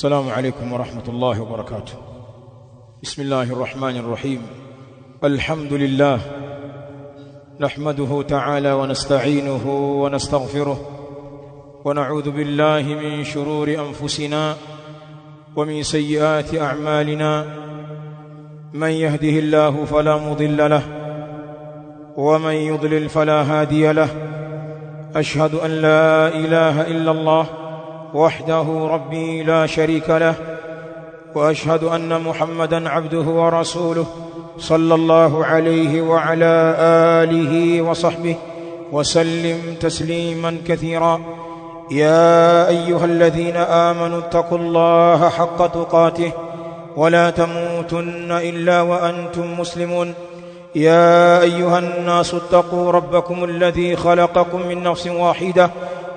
السلام عليكم ورحمة الله وبركاته. بسم الله الرحمن الرحيم. الحمد لله نحمده تعالى ونستعينه ونستغفره ونعوذ بالله من شرور أنفسنا ومن سيئات أعمالنا، من يهده الله فلا مضل له ومن يضلل فلا هادي له. أشهد أن لا إله إلا الله وحده ربي لا شريك له، وأشهد أن محمدًا عبده ورسوله صلى الله عليه وعلى آله وصحبه وسلم تسليمًا كثيرًا. يا أيها الذين آمنوا اتقوا الله حق تقاته ولا تموتن إلا وأنتم مسلمون. يا أيها الناس اتقوا ربكم الذي خلقكم من نفس واحدة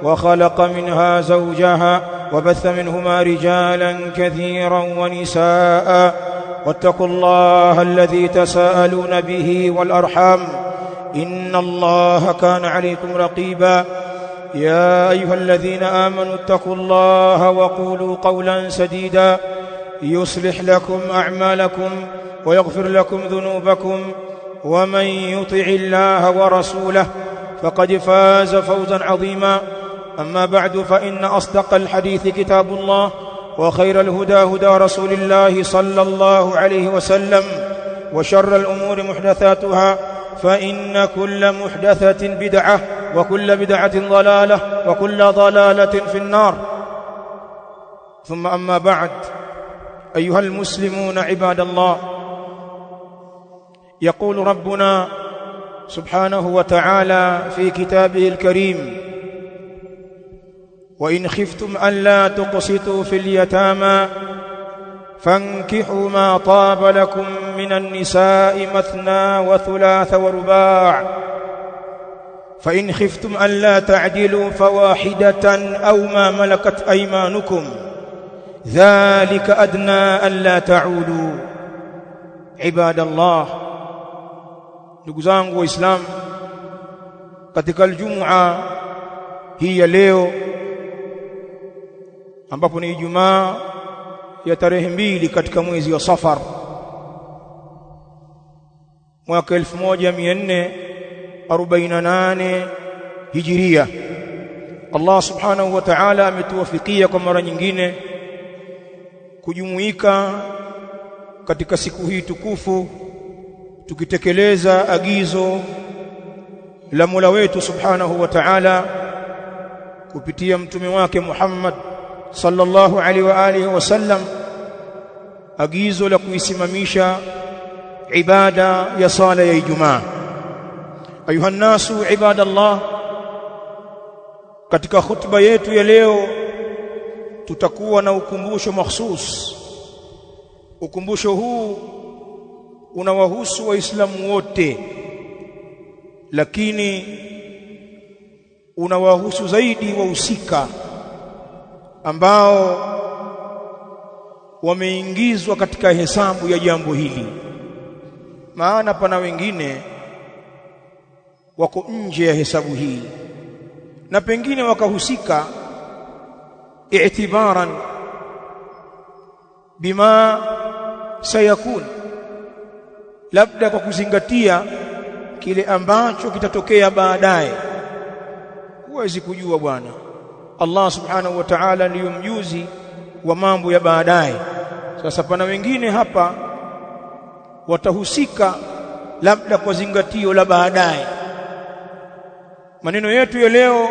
وخلق منها زوجها وبث منهما رجالا كثيرا ونساء، واتقوا الله الذي تساءلون به والأرحام إن الله كان عليكم رقيبا. يا أيها الذين آمنوا اتقوا الله وقولوا قولا سديدا يصلح لكم أعمالكم ويغفر لكم ذنوبكم، ومن يطع الله ورسوله فقد فاز فوزا عظيما. أما بعد، فإن أصدق الحديث كتاب الله، وخير الهدى هدى رسول الله صلى الله عليه وسلم، وشر الأمور محدثاتها، فإن كل محدثة بدعة وكل بدعة ضلالة وكل ضلالة في النار. ثم أما بعد، أيها المسلمون عباد الله، يقول ربنا سبحانه وتعالى في كتابه الكريم: وإن خفتم ألا تقسطوا في اليتامى فانكحوا ما طاب لكم من النساء مثنى وثلاث ورباع، فإن خفتم ألا تعدلوا فواحدة أو ما ملكت أيمانكم ذلك أدنى ألا تعولوا. عباد الله، ndugu zangu Waislamu, katika Ijumaa hii ya leo ambapo ni Ijumaa ya tarehe 2 katika mwezi wa Safar mwaka 1448 Hijiria, Allah subhanahu wa ta'ala ametuwafikia kwa mara nyingine kujumuika katika siku hii tukufu, tukitekeleza agizo la Mola wetu subhanahu wa ta'ala kupitia mtume wake Muhammad sallallahu alaihi wa alihi wasallam, agizo la kuisimamisha ibada ya sala ya Ijumaa. Ayuha nasu ibadallah, katika khutba yetu ya leo tutakuwa na ukumbusho mahsus. Ukumbusho huu unawahusu Waislamu wote, lakini unawahusu zaidi wahusika ambao wameingizwa katika hesabu ya jambo hili. Maana pana wengine wako nje ya hesabu hii na pengine wakahusika i'tibaran bima sayakun, labda kwa kuzingatia kile ambacho kitatokea baadaye. Huwezi kujua bwana. Allah subhanahu wa ta'ala ndiyo mjuzi wa mambo ya baadaye. Sasa pana wengine hapa watahusika labda kwa zingatio la baadaye. Maneno yetu ya leo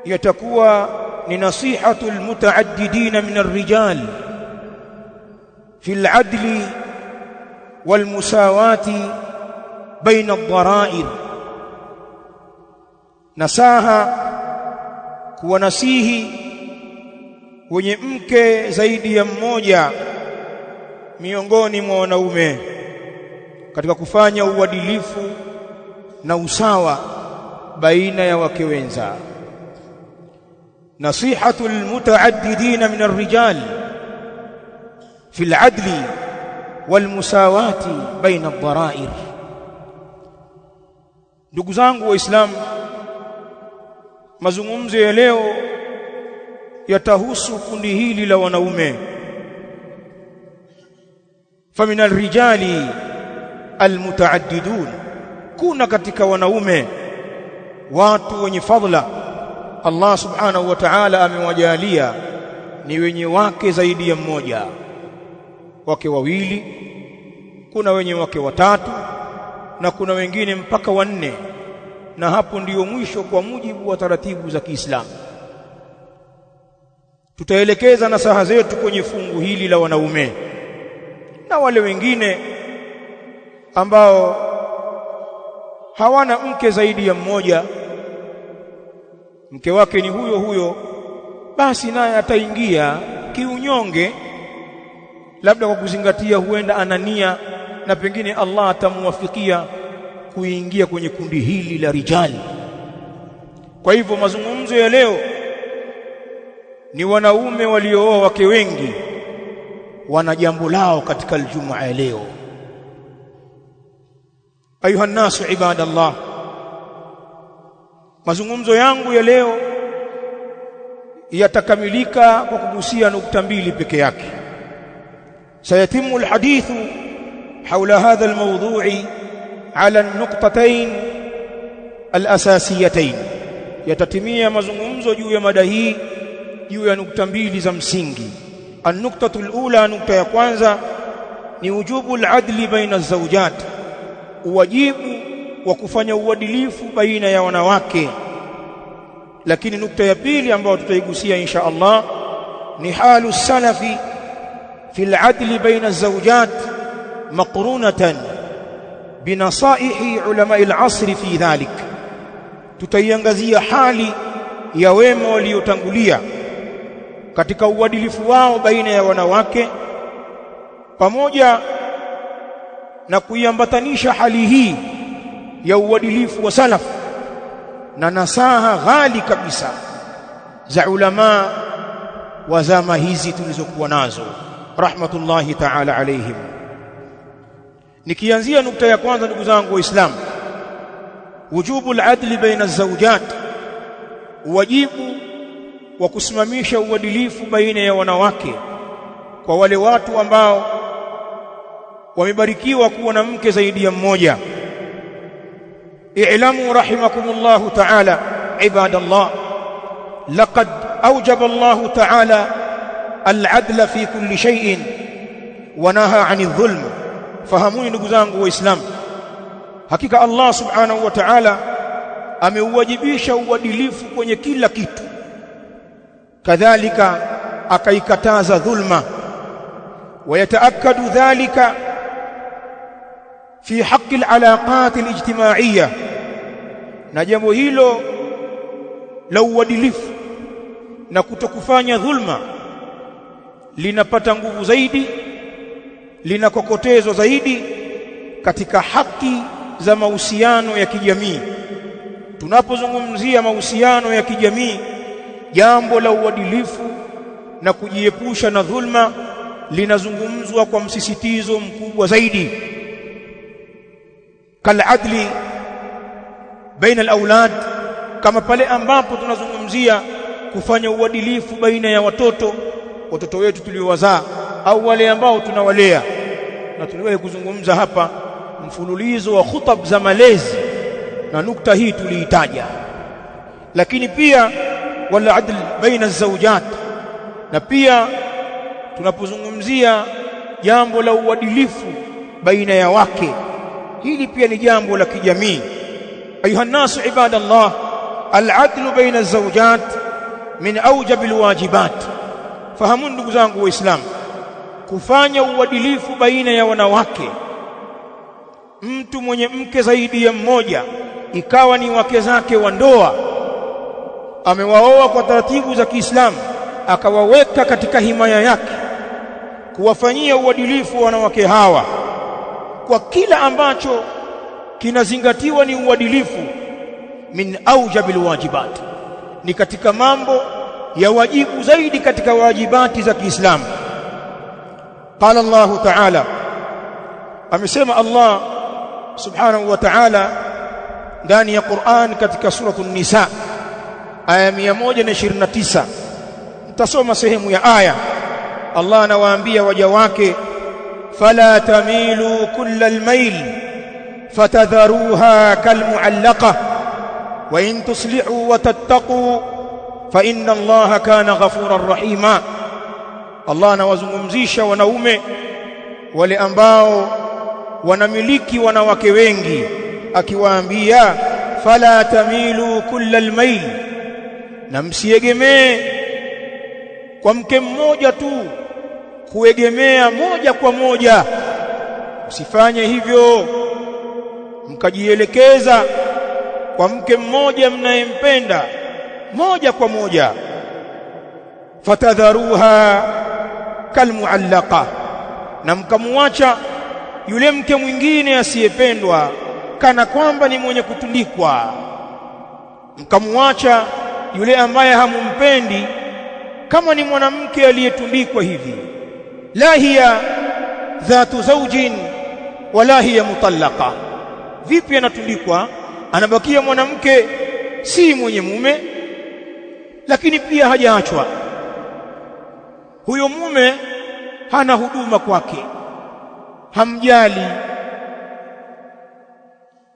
yatakuwa ni nasihatul mutaaddidina min ar-rijal fi al-'adli wal musawati baina ad-dara'ir. Nasaha kuwanasihi wenye mke zaidi ya mmoja miongoni mwa wanaume katika kufanya uadilifu na usawa baina ya wake wenza. Nasihatul mutaaddidina min ar-rijal fi al-'adli wal musawati baina ad-dara'ir. Ndugu zangu Waislamu, mazungumzo ya leo yatahusu kundi hili la wanaume. فمن الرجال المتعددون, kuna katika wanaume watu wenye fadhila. Allah subhanahu wa ta'ala amewajalia ni wenye wake zaidi ya mmoja, wake wawili, kuna wenye wake watatu, na kuna wengine mpaka wanne, na hapo ndiyo mwisho kwa mujibu wa taratibu za Kiislamu. Tutaelekeza nasaha zetu kwenye fungu hili la wanaume, na wale wengine ambao hawana mke zaidi ya mmoja, mke wake ni huyo huyo, basi naye ataingia kiunyonge, labda kwa kuzingatia huenda anania na pengine Allah atamuwafikia kuingia kwenye kundi hili la rijali. Kwa hivyo mazungumzo ya leo ni wanaume waliooa wake wengi, wana jambo lao katika Ijumaa ya leo. Ayuha nasu ibadallah, mazungumzo yangu ya leo yatakamilika kwa kugusia nukta mbili peke yake. Sayatimu alhadithu hawla hadha almawdu'i ala an-nuqtatayn al-asasiyatayn, yatatimia mazungumzo juu ya mada hii juu ya nukta mbili za msingi. An-nuqtatu al-ula, nukta ya kwanza ni wujubu al-adli baina az-zawjat, wajibu wa kufanya uadilifu baina ya wanawake. Lakini nukta ya pili ambayo tutaigusia insha Allah ni halu salafi fi al-adli baina az-zawjat maqrunatan binasaihi ulama al-asr fi dhalik. Tutaiangazia hali ya wema waliotangulia katika uadilifu wao baina ya wanawake, pamoja na kuiambatanisha hali hii ya uadilifu wa salaf na nasaha ghali kabisa za ulama wa zama hizi tulizokuwa nazo rahmatullahi ta'ala alayhim. Nikianzia nukta ya kwanza, ndugu zangu Waislamu, wujubu al-adli baina az-zawjat, wajibu wa kusimamisha uadilifu baina ya wanawake kwa wale watu ambao wamebarikiwa kuwa na mke zaidi ya mmoja. i'lamu rahimakumullahu ta'ala ibadallah, laqad awjaba Allahu ta'ala al-adla fi kulli shay'in wa naha 'anil dhulm. Fahamuni ndugu zangu Waislamu, hakika Allah subhanahu wa ta'ala ameuwajibisha uadilifu kwenye kila kitu, kadhalika akaikataza dhulma. ويتأكد ذلك في حق العلاقات الاجتماعية, na jambo hilo la uadilifu na kutokufanya dhulma linapata nguvu zaidi, linakokotezwa zaidi katika haki za mahusiano ya kijamii. Tunapozungumzia mahusiano ya kijamii, jambo la uadilifu na kujiepusha na dhulma linazungumzwa kwa msisitizo mkubwa zaidi. Kaladli baina al-aulad, kama pale ambapo tunazungumzia kufanya uadilifu baina ya watoto wetu tuliowazaa au wale ambao tunawalea. Na tuliwahi kuzungumza hapa mfululizo wa khutab za malezi, na nukta hii tuliitaja. Lakini pia wala adl baina az-zawjat, na pia tunapozungumzia jambo la uadilifu baina ya wake, hili pia ni jambo la kijamii. Ayuha nasu ibadallah, al-adlu baina az-zawjat min awjabil wajibat. Fahamu ndugu zangu Waislamu, kufanya uadilifu baina ya wanawake, mtu mwenye mke zaidi ya mmoja, ikawa ni wake zake wa ndoa, amewaoa kwa taratibu za Kiislamu, akawaweka katika himaya yake, kuwafanyia uadilifu wanawake hawa kwa kila ambacho kinazingatiwa ni uadilifu, min aujabil wajibat, ni katika mambo ya wajibu zaidi katika wajibati za Kiislamu. Qala Allah ta'ala, amesema Allah subhanahu wa ta'ala ndani ya Qur'an katika suratu An-Nisa aya 129, tasoma sehemu ya aya. Allah anawaambia waja wake, fala tamilu kullal mail fatadharuha kalmu'allaqa wa in tuslihu wa tattaqu fa inna Allaha kana ghafurar rahima. Allah anawazungumzisha wanaume wale ambao wanamiliki wanawake wengi, akiwaambia fala tamilu kullal mail, na msiegemee kwa mke mmoja tu, kuegemea moja kwa moja. Usifanye hivyo mkajielekeza kwa mke mmoja mnayempenda moja kwa moja. Fatadharuha kalmuallaqa, na mkamwacha yule mke mwingine asiyependwa kana kwamba ni mwenye kutundikwa. Mkamwacha yule ambaye hamumpendi kama ni mwanamke aliyetundikwa hivi. La hiya dhatu zawjin wala hiya mutallaqa. Vipi anatundikwa? Anabakia mwanamke si mwenye mume, lakini pia hajaachwa. Huyo mume hana huduma kwake, hamjali,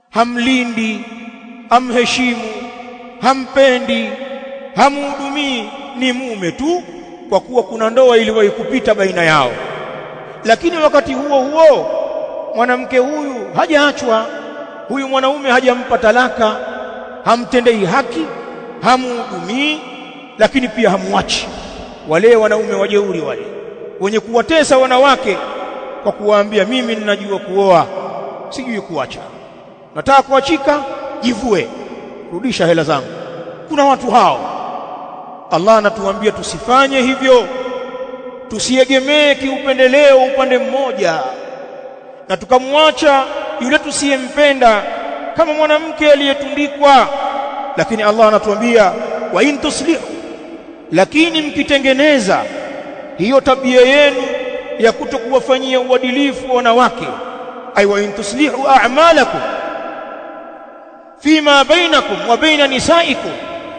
hamlindi, hamheshimu, hampendi, hamhudumii. Ni mume tu, kwa kuwa kuna ndoa iliwahi kupita baina yao. Lakini wakati huo huo mwanamke huyu hajaachwa, huyu mwanaume hajampa talaka, hamtendei haki, hamhudumii, lakini pia hamwachi. Wale wanaume wajeuri wale wenye kuwatesa wanawake kwa kuwaambia, mimi ninajua kuoa, sijui kuacha, nataka kuachika, jivue, rudisha hela zangu. Kuna watu hao. Allah anatuambia tusifanye hivyo, tusiegemee kiupendeleo upande mmoja na tukamwacha yule tusiyempenda kama mwanamke aliyetundikwa. Lakini Allah anatuambia wa in tuslihu, lakini mkitengeneza hiyo tabia yenu ya kutokuwafanyia uadilifu wanawake, ay wa in tuslihu a'malakum fima bainakum wa baina nisaikum,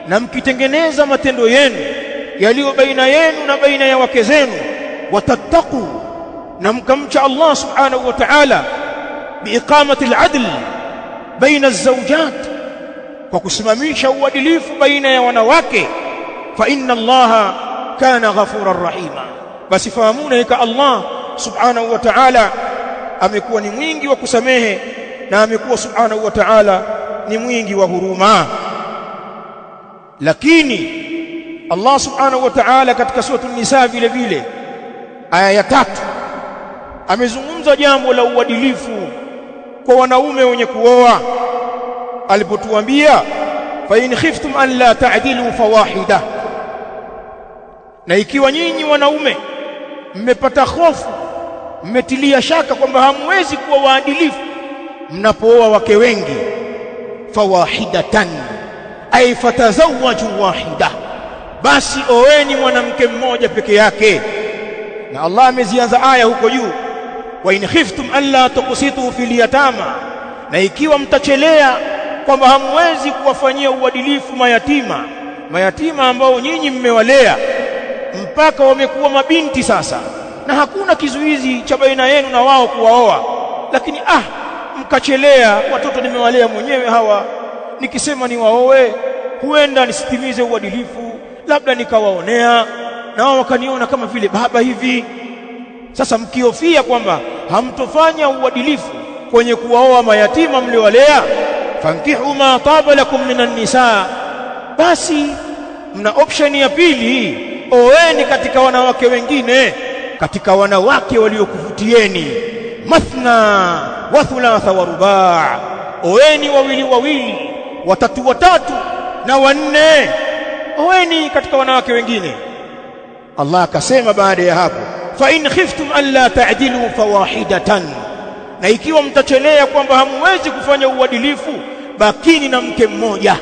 na mkitengeneza matendo yenu yaliyo baina yenu na baina ya wake zenu, watattaqu, na mkamcha Allah subhanahu wa ta'ala, biiqamati al-adl baina az-zawjat, kwa kusimamisha uadilifu baina ya wanawake, fa inna Allaha kana ghafurar rahima. Basi fahamuni hika Allah subhanahu wa ta'ala amekuwa ni mwingi wa kusamehe, na amekuwa subhanahu wa ta'ala ni mwingi wa huruma. Lakini Allah subhanahu wa ta'ala katika sura an-Nisa vile vile aya ya 3 amezungumza jambo la uadilifu kwa wanaume wenye kuoa, alipotuambia fa in khiftum an la ta'dilu fawahida, na ikiwa nyinyi wanaume mmepata hofu, mmetilia shaka kwamba hamwezi kuwa waadilifu mnapooa wake wengi, fawahidatan ay fatazawwaju wahida, basi oeni mwanamke mmoja peke yake. Na Allah amezianza aya huko juu, wa in khiftum alla tuqsitu fil yatama, na ikiwa mtachelea kwamba hamwezi kuwafanyia uadilifu mayatima ambao nyinyi mmewalea mpaka wamekuwa mabinti sasa, na hakuna kizuizi cha baina yenu na wao kuwaoa, lakini mkachelea, watoto nimewalea mwenyewe hawa, nikisema niwaoe huenda nisitimize uadilifu, labda nikawaonea na wao wakaniona kama vile baba hivi. Sasa mkiofia kwamba hamtofanya uadilifu kwenye kuwaoa mayatima mliowalea, fankihu ma taba lakum minan nisa, basi mna option ya pili, oeni katika wanawake wengine, katika wanawake waliokuvutieni, mathna wa thulatha wa rubaa, oeni wawili wawili, watatu watatu na wanne, oeni katika wanawake wengine. Allah akasema baada ya hapo, fa in khiftum alla ta'dilu fawahidatan, na ikiwa mtachelea kwamba hamwezi kufanya uadilifu, bakini na mke mmoja,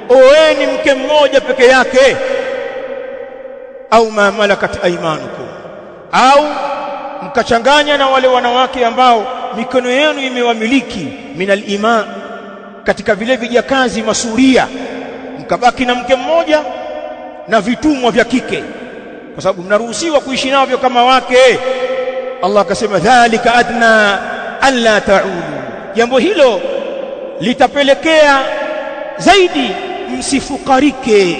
oeni mke mmoja peke yake, au ma malakat aymanukum, au mkachanganya na wale wanawake ambao mikono yenu imewamiliki, minal ima, katika vile vijakazi masuria, mkabaki na mke mmoja na vitumwa vya kike, kwa sababu mnaruhusiwa kuishi navyo kama wake. Allah akasema dhalika adna alla ta'ulu, jambo hilo litapelekea zaidi msifukarike.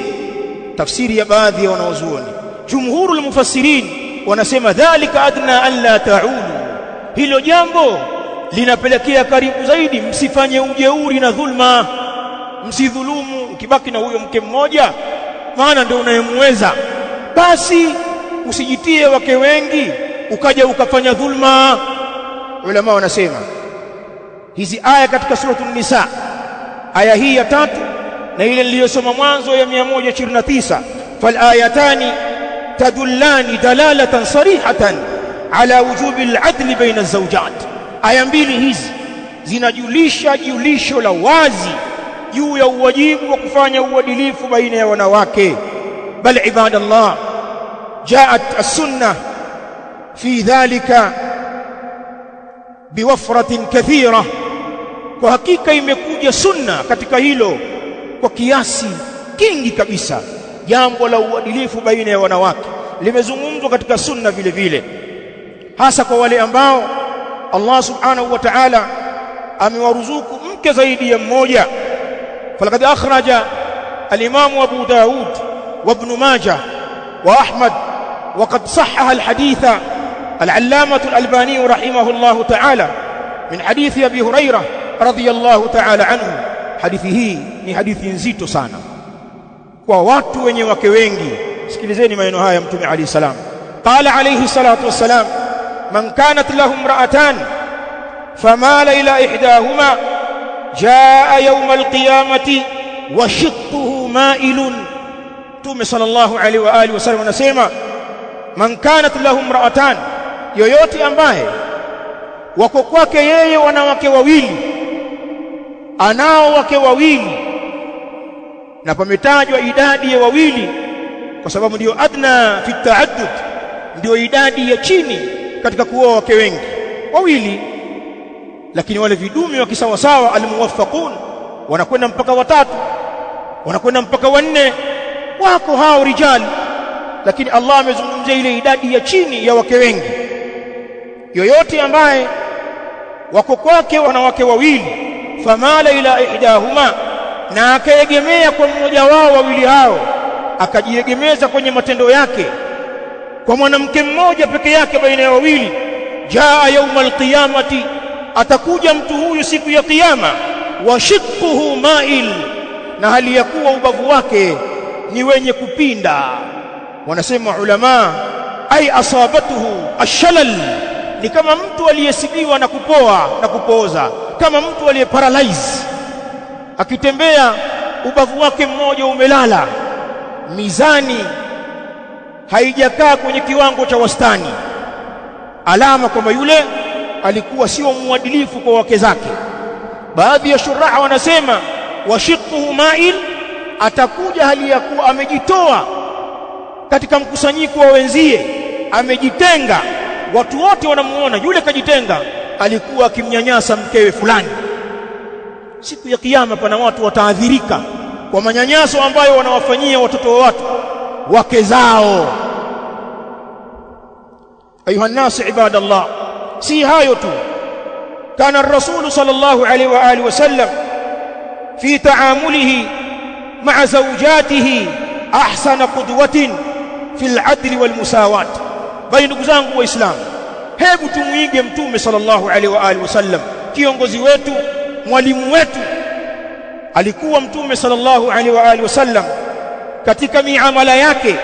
Tafsiri ya baadhi ya wanaozuoni, jumhurul mufassirin wanasema dhalika adna alla ta'ulu, hilo jambo linapelekea karibu zaidi msifanye ujeuri na dhulma, msidhulumu. Ukibaki na huyo mke mmoja, maana ndio unayemweza, basi usijitie wake wengi ukaja ukafanya dhulma. Ulama wanasema hizi aya katika suratul Nisa, aya hii ya 3 na ile niliyosoma mwanzo ya 129, fal ayatani tadullani dalalatan sarihatan ala wujubi al-adli baina az-zawjat, aya mbili hizi zinajulisha julisho la wazi juu ya uwajibu wa kufanya uadilifu baina ya wanawake. Bal ibadallah, jaat as-sunnah fi dhalika biwafratin kathira, kwa hakika imekuja sunna katika hilo kwa kiasi kingi kabisa. Jambo la uadilifu baina ya wanawake limezungumzwa katika sunna vile vile, hasa kwa wale ambao Allah subhanahu wa ta'ala amewaruzuku mke zaidi ya mmoja. Falaqad akhraja al-Imam Abu Daud wa Ibn Majah wa Ahmad wa qad sahhaha al-haditha al-Allamah al-Albani rahimahullah ta'ala min hadithi Abi Hurairah radiyallahu ta'ala anhu. Hadithi hii ni hadithi nzito sana kwa watu wenye wake wengi. Sikilizeni maneno haya Mtume alayhi salam, qala alayhi salatu wassalam, man kanat lahu imra'atan famala ila ihdahuma jaa yawm alqiyamati wa shiqquhu ma'ilun. Mtume sallallahu alayhi wa alihi wasallam anasema, man kanat lahu imra'atan, yoyote ambaye wako kwake yeye wanawake wawili, anao wake wawili, na pametajwa idadi ya wawili kwa sababu ndio adna fi ta'addud, ndio idadi ya chini katika kuoa wake wengi, wawili. Lakini wale vidume wa kisawasawa almuwaffaqun wanakwenda mpaka 3, wanakwenda mpaka 4, wako hao rijali. Lakini Allah amezungumzia ile idadi ya chini ya wake wengi. Yoyote ambaye wako kwake wanawake wawili, famala ila ihdahuma, na akaegemea kwa mmoja wao wawili hao, akajiegemeza kwenye matendo yake kwa mwanamke mmoja peke yake baina ya wawili, jaa yaumal qiyamati, atakuja mtu huyu siku ya kiyama, wa shiqquhu ma'il, na hali ya kuwa ubavu wake ni wenye kupinda. Wanasema ulama, ay asabatuhu ashalal, ni kama mtu aliyesibiwa na kupoa na kupooza, kama mtu aliyeparalyze, akitembea ubavu wake mmoja umelala, mizani haijakaa kwenye kiwango cha wastani, alama kwamba yule alikuwa sio muadilifu kwa wake zake. Baadhi ya shuraha wanasema washiqquhu ma'il, atakuja hali ya kuwa amejitoa katika mkusanyiko wa wenzie, amejitenga, watu wote wanamuona yule kajitenga, alikuwa akimnyanyasa mkewe fulani. Siku ya kiyama pana watu wataadhirika kwa manyanyaso ambayo wanawafanyia watoto wa watu, wake zao. Ayuha nnas ibadallah, si hayo tu, kana ar-rasul sallallahu alayhi wa alihi wasallam fi ta'amulihi ma'a zawjatihi ahsana qudwatin fi al-'adli wal musawat. Bali ndugu zangu waislamu, hebu tumuige Mtume sallallahu alayhi wa alihi wasallam, kiongozi wetu, mwalimu wetu. Alikuwa Mtume sallallahu alaihi wa alihi wasallam katika miamala yake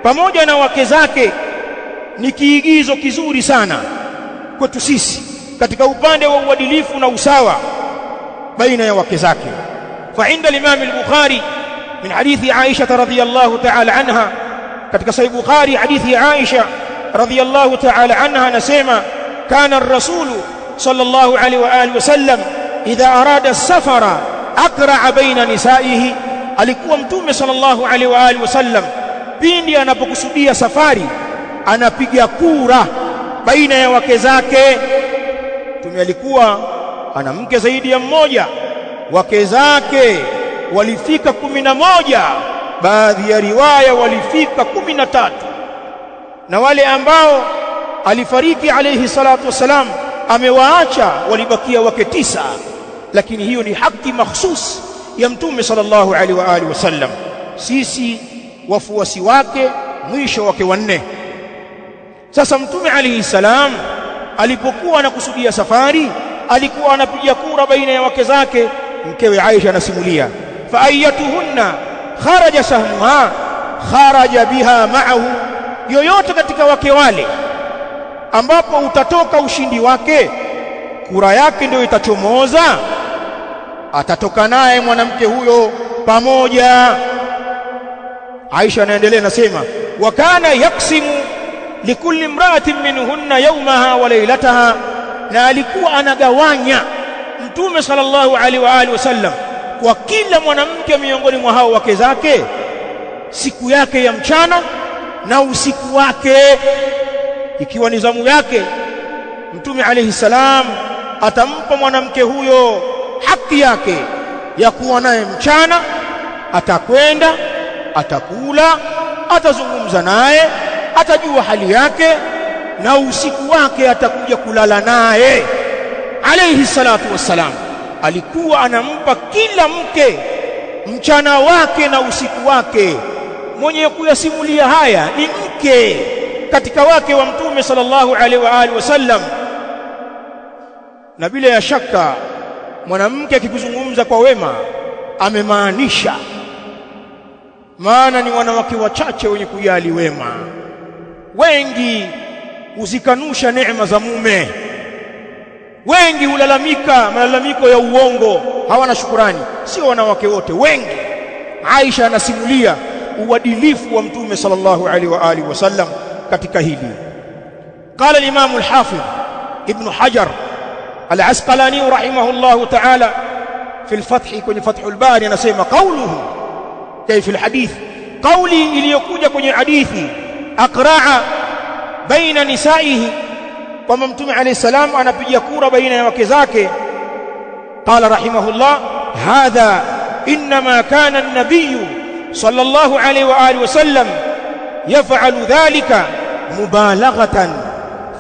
pamoja na wake zake ni kiigizo kizuri sana kwetu sisi katika upande wa uadilifu na usawa baina ya wake zake. Fa inda al-Imam al-Bukhari min hadithi Aisha radhiyallahu ta'ala anha, katika Sahih Bukhari hadithi Aisha radhiyallahu ta'ala anha anasema, kana ar-rasul sallallahu alaihi wa alihi wasallam idha arada as-safara aqra'a baina nisaihi, alikuwa Mtume sallallahu alaihi wa alihi wasallam pindi anapokusudia safari anapiga kura baina ya wake zake. Mtume alikuwa ana mke zaidi ya mmoja, wake zake walifika 11, baadhi ya riwaya walifika 13. na wale ambao alifariki alayhi salatu wasalam amewaacha walibakia wake 9, lakini hiyo ni haki mahsus ya mtume sallallahu alaihi wa alihi wasallam. Sisi wafuasi wake mwisho wake 4. Sasa mtume alayhi salam alipokuwa anakusudia safari alikuwa anapiga kura baina ya wake zake. Mkewe Aisha anasimulia, fa ayyatuhunna kharaja sahmuha kharaja biha ma'ahu, yoyote katika wake wale ambapo utatoka ushindi wake, kura yake ndio itachomoza, atatoka naye mwanamke huyo pamoja. Aisha anaendelea nasema, wa kana yaksimu likulli imra'atin minhunna yawmaha wa laylataha, na alikuwa anagawanya mtume sallallahu alaihi wa alihi wasallam kwa kila mwanamke miongoni mwa hao wake zake siku yake ya mchana na usiku wake. Ikiwa ni zamu yake, mtume alayhi salam atampa mwanamke huyo haki yake ya kuwa naye mchana, atakwenda, atakula, atazungumza naye, atajua hali yake, na usiku wake atakuja kulala naye. Alayhi salatu wassalam alikuwa anampa kila mke mchana wake na usiku wake. Mwenye kuyasimulia haya ni mke katika wake wa mtume sallallahu alaihi wa alihi wasallam, na bila ya shaka mwanamke akikuzungumza kwa wema amemaanisha, maana ni wanawake wachache wenye kujali wema. Wengi huzikanusha neema za mume, wengi hulalamika malalamiko ya uongo, hawana shukurani. Sio wanawake wote, wengi. Aisha anasimulia uadilifu wa mtume sallallahu alaihi wa alihi wasallam katika hili. Qala al-Imam al-Hafidh Ibn Hajar al-Asqalani rahimahullah ta'ala fi al-Fath, kwenye Fath al-Bari anasema, qawluhu kayfa al-hadith, qawli iliyokuja kwenye hadithi aqra'a baina nisaihi, kwamba mtume alayhi salam anapiga kura baina ya wake zake. Qala rahimahullah, hadha inma kana an-nabiy sallallahu alayhi wa alihi wasallam yaf'alu dhalika mubalaghatan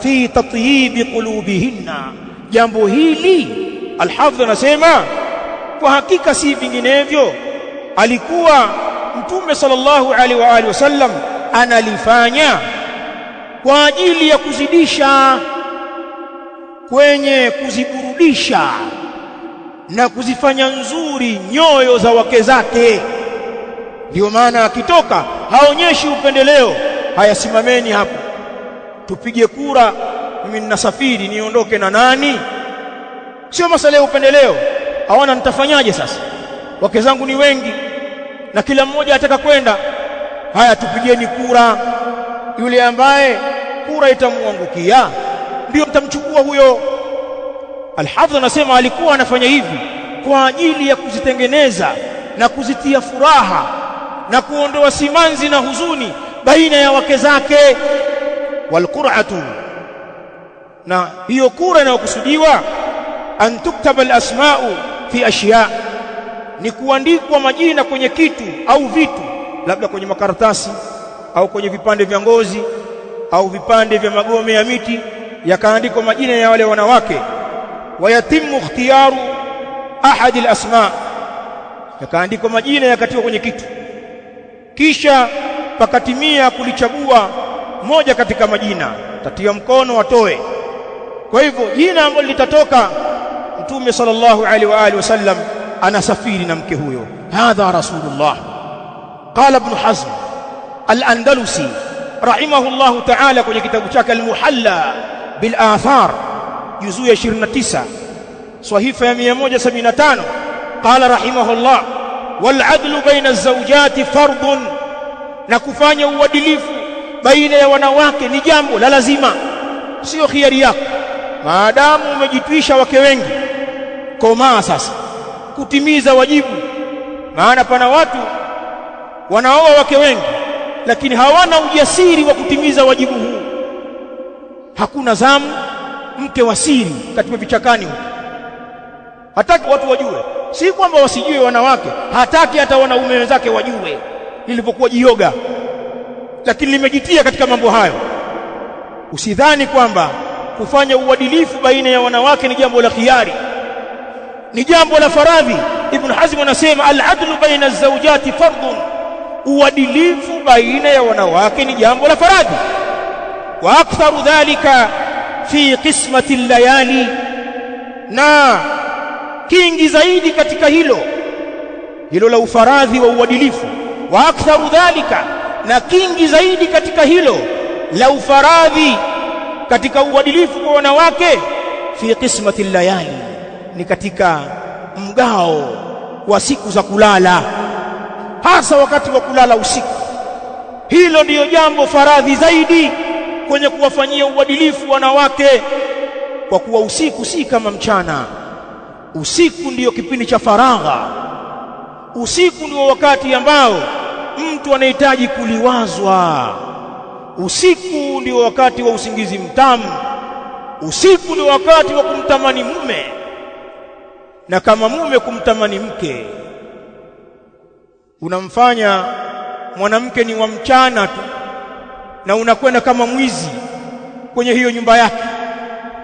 fi tatyib qulubihinna. Jambo hili al-Hafidh anasema kwa hakika si vinginevyo, alikuwa mtume sallallahu alaihi wa alihi wasallam analifanya kwa ajili ya kuzidisha kwenye kuziburudisha na kuzifanya nzuri nyoyo za wake zake. Ndio maana akitoka haonyeshi upendeleo, haya simameni hapo tupige kura, mimi ninasafiri niondoke na nani. Sio masala ya upendeleo, hawana nitafanyaje sasa, wake zangu ni wengi na kila mmoja ataka kwenda, haya tupigeni kura, yule ambaye kura itamuangukia ndio mtamchukua huyo. Al-Hafidh anasema alikuwa anafanya hivi kwa ajili ya kuzitengeneza na kuzitia furaha na kuondoa simanzi na huzuni baina ya wake zake. Walqur'atu, na hiyo kura inayokusudiwa, an tuktaba al-asma'u fi ashya', ni kuandikwa majina kwenye kitu au vitu, labda kwenye makaratasi au kwenye vipande vya ngozi au vipande vya magome ya miti, yakaandikwa majina ya wale wanawake. Wayatimu ikhtiyaru ahadi al-asma', yakaandikwa majina yakatiwa kwenye kitu, kisha pakatimia kulichagua moja katika majina, tatia mkono watoe. Kwa hivyo jina ambalo litatoka, mtume sallallahu alaihi wa alihi wasallam anasafiri na mke huyo. Hadha rasulullah. Qala Ibn Hazm al-Andalusi rahimahullahu ta'ala kwenye kitabu chake al-Muhalla bil Athar, juzuu ya 29 sahifa ya 175, qala rahimahullah, wal adlu baina az-zawjati fardun, na kufanya uadilifu baina ya wanawake ni jambo la lazima, sio khiari yako. Maadamu umejitwisha wake wengi, komaa sasa kutimiza wajibu. Maana pana watu wanaoa wake wengi lakini hawana ujasiri wa kutimiza wajibu huu. Hakuna zamu, mke wa siri katika vichakani huko, hataki watu wajue. Si kwamba wasijue wanawake, hataki hata wanaume wenzake wajue lilipokuwa jioga, lakini limejitia katika mambo hayo. Usidhani kwamba kufanya uadilifu baina ya wanawake ni jambo la khiari, ni jambo la faradhi. Ibn Hazm anasema al-adlu baina az-zawjati fardun, uadilifu baina ya wanawake ni jambo la faradhi. Wa aktharu dhalika fi qismati al-layali, na kingi zaidi katika hilo la ufaradhi wa uadilifu. Wa aktharu dhalika, na kingi zaidi katika hilo la ufaradhi katika uadilifu kwa wanawake, fi qismati al-layali, ni katika mgao wa siku za kulala, hasa wakati wa kulala usiku. Hilo ndiyo jambo faradhi zaidi kwenye kuwafanyia uadilifu wanawake, kwa kuwa usiku si kama mchana. Usiku ndiyo kipindi cha faragha, usiku ndio wakati ambao mtu anahitaji kuliwazwa, usiku ndio wakati wa usingizi mtamu, usiku ndio wakati wa kumtamani mume, na kama mume kumtamani mke. Unamfanya mwanamke ni wa mchana tu, na unakwenda kama mwizi kwenye hiyo nyumba yake.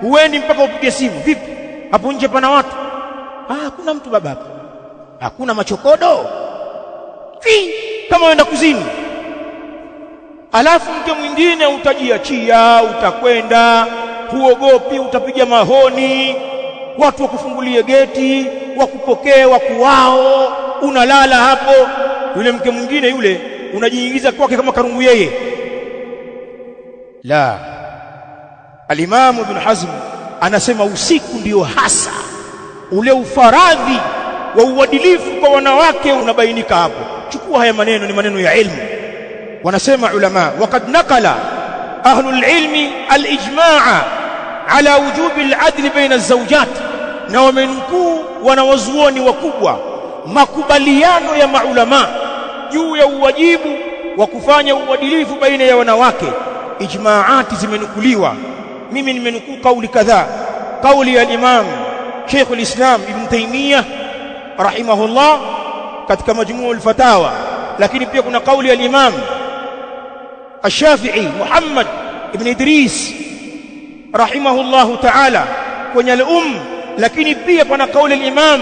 Huendi mpaka upige simu, vipi hapo nje pana watu? Hakuna mtu baba hapo, hakuna machokodo, kama wenda kuzini. Alafu mke mwingine utajiachia, utakwenda, huogopi, utapiga mahoni, watu wakufungulie geti, wakupokee, wakuwao, unalala hapo. Yule mke mwingine yule unajiingiza kwake kama karungu yeye. La, al-Imam Ibn Hazm anasema usiku ndio hasa ule ufaradhi wa uadilifu kwa wanawake unabainika hapo. Chukua haya maneno, ni maneno ya ilmu. Wanasema ulama, waqad nakala ahlul ilmi al-ijmaa ala wujubi al-adl baina az-zawjat, na wamenukuu wanawazuoni wakubwa makubaliano ya maulama juu ya uwajibu wa kufanya uadilifu baina ya wanawake. Ijmaati zimenukuliwa, mimi nimenukuu kauli kadhaa. Kauli ya Imam Sheikh al-Islam Ibn Taymiyyah rahimahullah katika Majmu' al-Fatawa, lakini pia kuna kauli ya Imam Ash-Shafi'i Muhammad ibn Idris rahimahullahu ta'ala kwenye al-Umm, lakini pia pana kauli ya Imam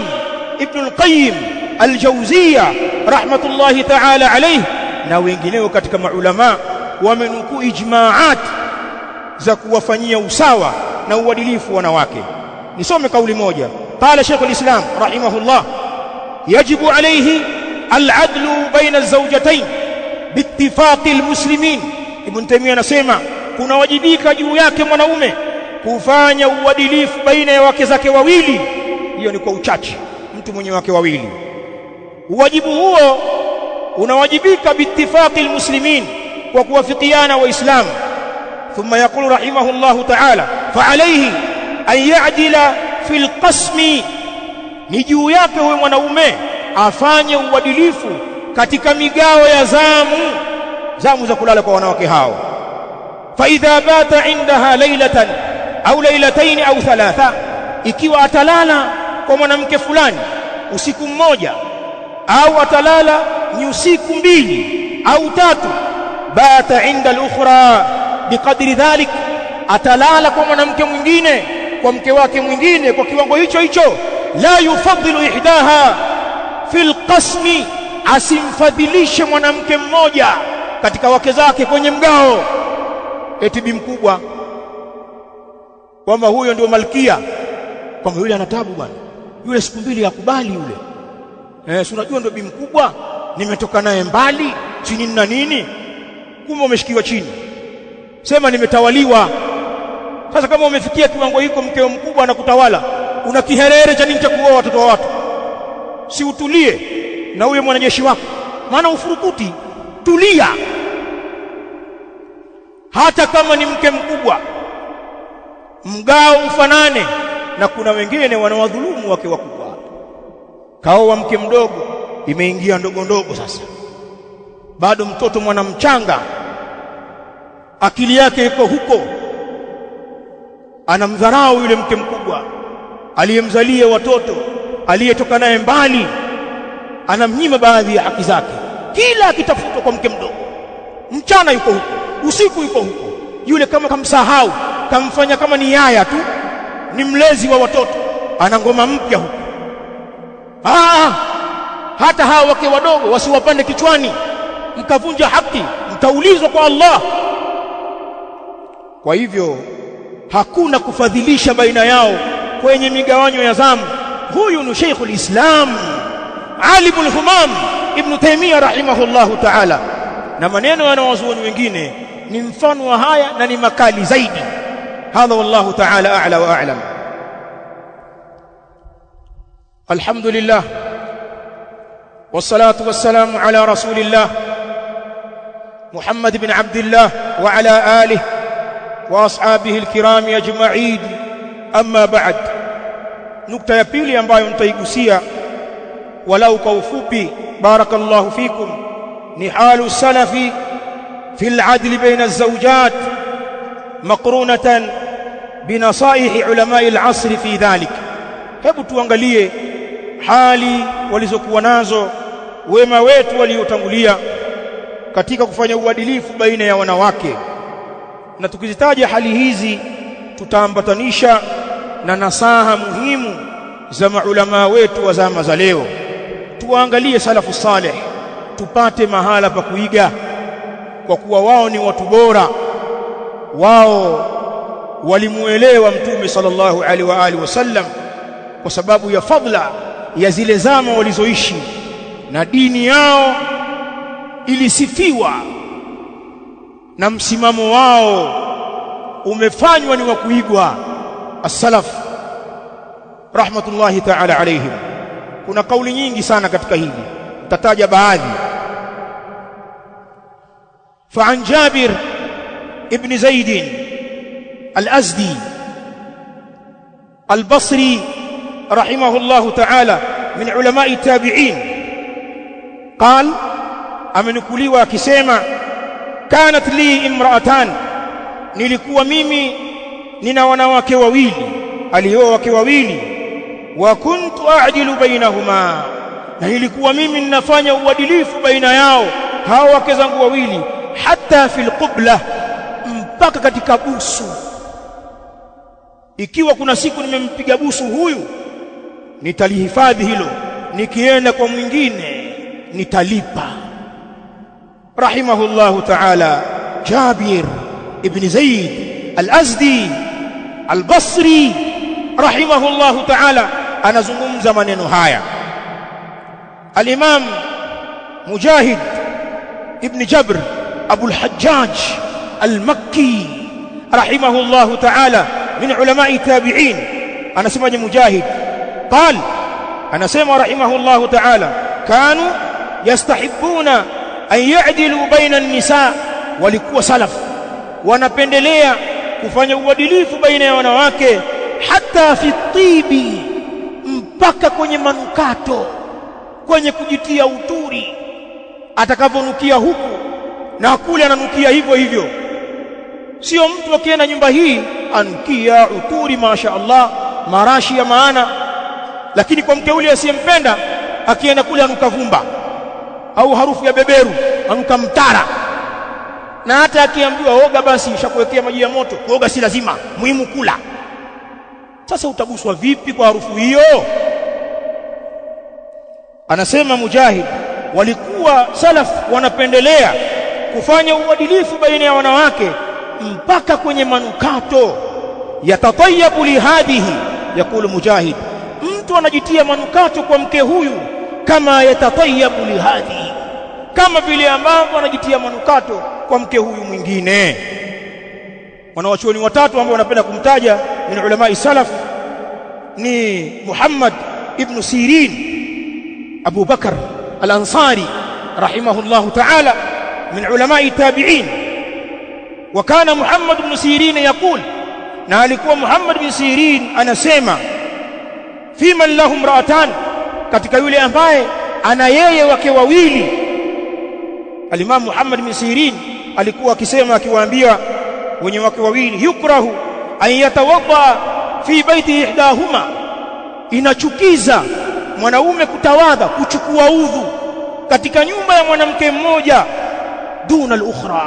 Ibn al-Qayyim al-Jawziyya rahmatullahi ta'ala alayhi, na wengineo katika maulama wamenukuu ijmaat za kuwafanyia usawa na uadilifu wanawake. Nisome kauli moja. Qala Sheikh al-Islam rahimahullah, yajibu alayhi al-adlu baina az-zawjatayn biittifaqi al-muslimin. Ibn Taymiyyah anasema kuna wajibika juu yake mwanaume kufanya uadilifu baina ya wake zake wawili. Hiyo ni kwa uchache, mtu mwenye wake wawili. Uwajibu huo unawajibika biittifaqi al-muslimin, kwa kuwafikiana waislamu. Thumma yaqulu rahimahullahu ta'ala, fa alayhi an ya'dila fil qasmi, ni juu yake huyo mwanaume afanye uadilifu katika migao ya zamu za kulala kwa wanawake hao. Fa idha bata indaha laylatan au laylatayn au thalatha, ikiwa atalala kwa mwanamke fulani usiku mmoja, au atalala ni usiku mbili au tatu, bata inda al-ukhra biqadri dhalik, atalala kwa mwanamke mwingine, kwa mke wake mwingine kwa kiwango hicho hicho. La yufadhilu ihdaha fil qasmi, asimfadhilishe mwanamke mmoja katika wake zake kwenye mgao. Eti bi mkubwa kwamba huyo ndio malkia, kwamba yule anatabu bwana, yule siku mbili yakubali yule. Si unajua ndio bi mkubwa, nimetoka naye mbali, chini na nini, kumbe umeshikiwa chini. Sema nimetawaliwa. Sasa kama umefikia kiwango hiko, mkeo mkubwa anakutawala, una kiherere cha nini cha kuoa watoto wa watu? Si utulie na huyo mwanajeshi wako, maana ufurukuti. Tulia. Hata kama ni mke mkubwa, mgao ufanane. Na kuna wengine wanawadhulumu wake wakubwa, kaoa mke mdogo, imeingia ndogo ndogo. Sasa bado mtoto mwana mchanga, akili yake iko huko, anamdharau yule mke mkubwa aliyemzalia watoto, aliyetoka naye mbali, anamnyima baadhi ya haki zake. Kila akitafutwa kwa mke mdogo, mchana yuko huko, usiku yuko huko, yule kama kamsahau, kamfanya kama ni yaya tu, ni mlezi wa watoto, ana ngoma mpya huko. Hata hawa wake wadogo wasiwapande kichwani, mkavunja haki, mtaulizwa kwa Allah. Kwa hivyo hakuna kufadhilisha baina yao kwenye migawanyo ya zamu. Huyu ni Sheikhul Islam Ali ibn Humam Ibn Taymiyyah rahimahullahu ta'ala, na maneno ya wanawazuoni wengine ni mfano wa haya na ni makali zaidi. Hadha wallahu ta'ala a'la wa a'lam. Alhamdulillah wassalatu wassalamu ala rasulillah Muhammad ibn Abdullah wa ala alihi wa ashabihi alkiram ajma'in. Amma ba'd, nukta ya pili ambayo nitaigusia walau kwa ufupi, barakallahu fikum, ni halu salafi fi al-'adl baina az-zawjat maqrunatan binasaih ulama al-'asr fi dhalik. Hebu tuangalie hali walizokuwa nazo wema wetu waliotangulia katika kufanya uadilifu baina ya wanawake, na tukizitaja hali hizi tutaambatanisha na nasaha muhimu za maulama wetu wa zama za leo. Tuangalie salafu saleh, tupate mahala pa kuiga, kwa kuwa wao ni watu bora. Wao walimuelewa Mtume sallallahu alaihi wa alihi wasallam kwa sababu ya fadla ya zile zama walizoishi, na dini yao ilisifiwa na msimamo wao umefanywa ni wa kuigwa. As-salaf rahmatullahi ta'ala alayhim. Kuna kauli nyingi sana katika hili, tataja baadhi. Fa'an Jabir ibn Zaid al-Azdi al-Basri rahimahullahu ta'ala min ulama'i tabi'in قال amenukuliwa akisema kanat li imra'atan, nilikuwa mimi nina wanawake wawili, alioa wake wawili, wa kuntu a'dilu bainahuma, na nilikuwa mimi ninafanya uadilifu baina yao hao wake zangu wawili, hatta fil qubla, mpaka katika busu. Ikiwa kuna siku nimempiga busu huyu, nitalihifadhi hilo, nikienda kwa mwingine nitalipa. Rahimahullahu ta'ala Jabir ibn Zaid al-Azdi al-Basri rahimahullahu ta'ala anazungumza maneno haya. Al-Imam Mujahid ibn Jabr Abu al-Hajjaj al-Makki rahimahullahu ta'ala min ulama'i tabi'in anasemaje Mujahid? قال anasema rahimahullahu ta'ala kanu yastahibbuna an ya'dilu baina an-nisa, walikuwa salaf wanapendelea kufanya uadilifu baina ya wanawake, hata fi tibi, mpaka kwenye manukato, kwenye kujitia uturi, atakavonukia huku na kule ananukia hivyo hivyo. Sio mtu akienda nyumba hii anukia uturi masha Allah, marashi ya maana, lakini kwa mke ule asiyempenda akienda kule anuka vumba au harufu ya beberu, anuka mtara. Na hata akiambiwa oga, basi ushakuwekea maji ya moto, kuoga si lazima, muhimu kula. Sasa utaguswa vipi kwa harufu hiyo? Anasema Mujahid, walikuwa salaf wanapendelea kufanya uadilifu baina ya wanawake mpaka kwenye manukato. Yatatayabu lihadihi, yakulu Mujahid, mtu anajitia manukato kwa mke huyu kama yatatayabu lihadihi, kama vile ambavyo anajitia manukato kwa mke huyu mwingine. Wanawachuoni watatu ambao wanapenda kumtaja min ulama salaf ni Muhammad ibn Sirin Abu Bakar al-Ansari rahimahullahu ta'ala min ulama tabi'in. Wa kana Muhammad ibn Sirin yaqul, na alikuwa Muhammad ibn Sirin anasema, fi man lahum ra'atan, katika yule ambaye ana yeye wake wawili. Al-Imam Muhammad ibn Sirin alikuwa akisema, akiwaambia wenye wake wawili, yukrahu an yatawadda fi baiti ihdahuma, inachukiza mwanaume kutawadha, kuchukua udhu katika nyumba ya mwanamke mmoja, duna al-ukhra,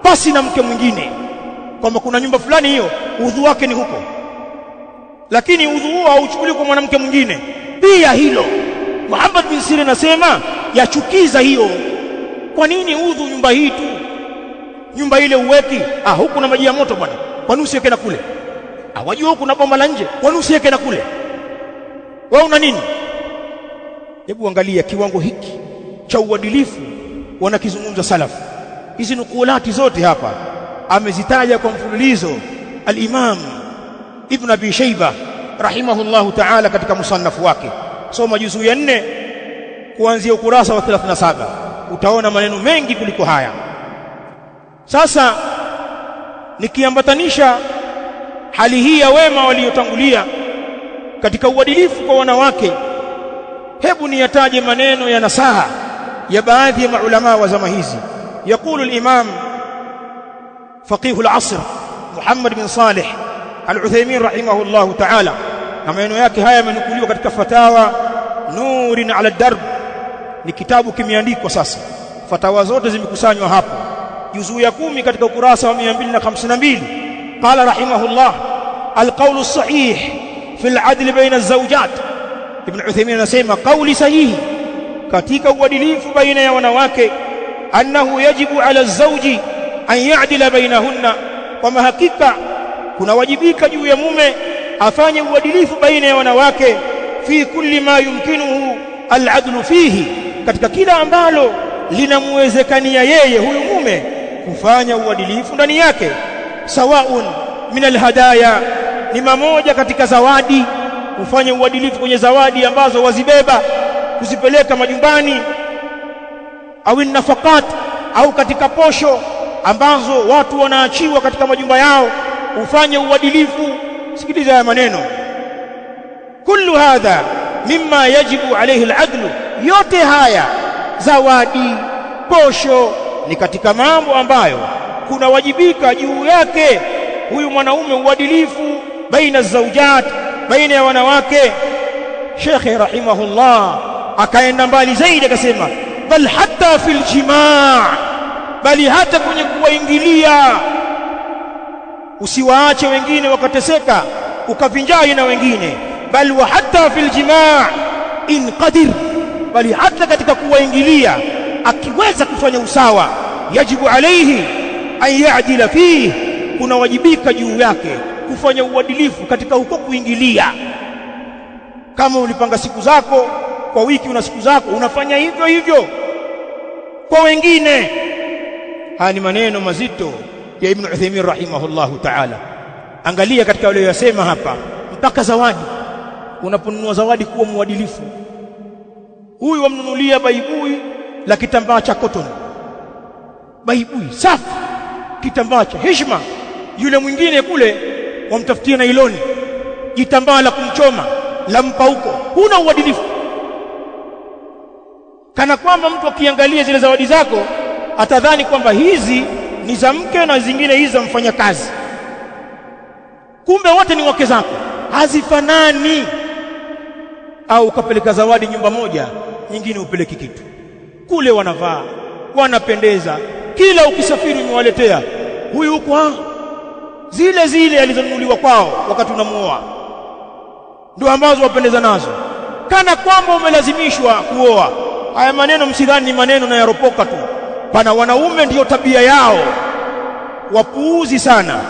pasi na mke mwingine. kwamba kuna nyumba fulani hiyo udhu wake ni huko, lakini udhu huo hauchukuliwi kwa mwanamke mwingine. Pia hilo Muhammad bin Sirin anasema yachukiza hiyo. Kwa nini udhu nyumba hii tu, nyumba ile uweki? Huku na maji ya moto bwana, kwa nini usiweke na kule? Wajua huku na bomba la nje, kwa nini usiweke na kule? Wewe una nini? Hebu angalia kiwango hiki cha uadilifu wanakizungumza salaf. Hizi nukulati zote hapa amezitaja kwa mfululizo al-Imam Ibn Abi Shayba rahimahullahu ta'ala katika musannafu wake. Soma juzuu ya 4 kuanzia ukurasa wa 37, utaona maneno mengi kuliko haya. Sasa nikiambatanisha hali hii ya wema waliotangulia katika uadilifu kwa wanawake, hebu niyataje maneno ya nasaha ya baadhi ya maulama wa zama hizi. Yaqulu al-Imam faqih al-asr Muhammad bin Salih al-Uthaymeen rahimahullahu ta'ala, na maneno yake haya yamenukuliwa katika fatawa Nurin ala darb, ni kitabu kimeandikwa sasa, fatawa zote zimekusanywa hapo, juzuu ya 10 katika ukurasa wa 252. Qala rahimahullah al-qawlu as-sahih fi al-'adl bayna az-zawjat. Ibn Uthaymeen anasema kauli sahihi katika uadilifu baina ya wanawake, annahu yajibu ala az-zawji an ya'dila bainahunna, kwamba hakika kunawajibika juu ya mume afanye uadilifu baina ya wanawake, fi kulli ma yumkinuhu al-'adlu fihi, katika kila ambalo linamwezekania yeye huyu mume kufanya uadilifu ndani yake. Sawaun min al-hadaya, ni mamoja katika zawadi, kufanya uadilifu kwenye zawadi ambazo wazibeba kuzipeleka majumbani, au nafaqat, au katika posho ambazo watu wanaachiwa katika majumba yao, ufanye uadilifu. Sikiliza haya maneno, kullu hadha mimma yajibu alayhi al-'adlu, yote haya zawadi, posho, ni katika mambo ambayo kunawajibika juu yake huyu mwanaume uadilifu baina zawjat, baina ya wanawake. Sheikh rahimahullah akaenda mbali zaidi akasema, bal hatta fil jimaa, bali hata kwenye kuwaingilia. Usiwaache wengine wakateseka ukavinjai na wengine, bal wa hatta fil jimaa in qadir, bali hata katika kuwaingilia akiweza kufanya usawa, yajibu alayhi an ya'dila fihi, kunawajibika juu yake kufanya uadilifu katika huko kuingilia. Kama ulipanga siku zako kwa wiki, una siku zako, unafanya hivyo hivyo kwa wengine. Haya ni maneno mazito ya Ibn Uthaymeen rahimahullahu ta'ala. Angalia katika wale yasema hapa, mpaka zawadi, unaponunua zawadi kuwa muadilifu. Huyu wamnunulia baibui la kitambaa cha cotton, baibui safi, kitambaa cha heshima. Yule mwingine kule wamtafutia nailoni, jitambaa la kumchoma la mpauko. Huna uadilifu, kana kwamba mtu akiangalia zile zawadi zako atadhani kwamba hizi ni za mke na zingine hizi za mfanyakazi, kumbe wote ni wake zako, hazifanani. Au ukapeleka zawadi nyumba moja, nyingine upeleki kitu. Kule wanavaa, wanapendeza, kila ukisafiri umewaletea. Huyu huko zile zile alizonunuliwa kwao wakati unamuoa ndio ambazo wapendeza nazo, kana kwamba umelazimishwa kuoa. Haya maneno msidhani ni maneno na yaropoka tu. Pana wanaume ndiyo tabia yao, wapuuzi sana.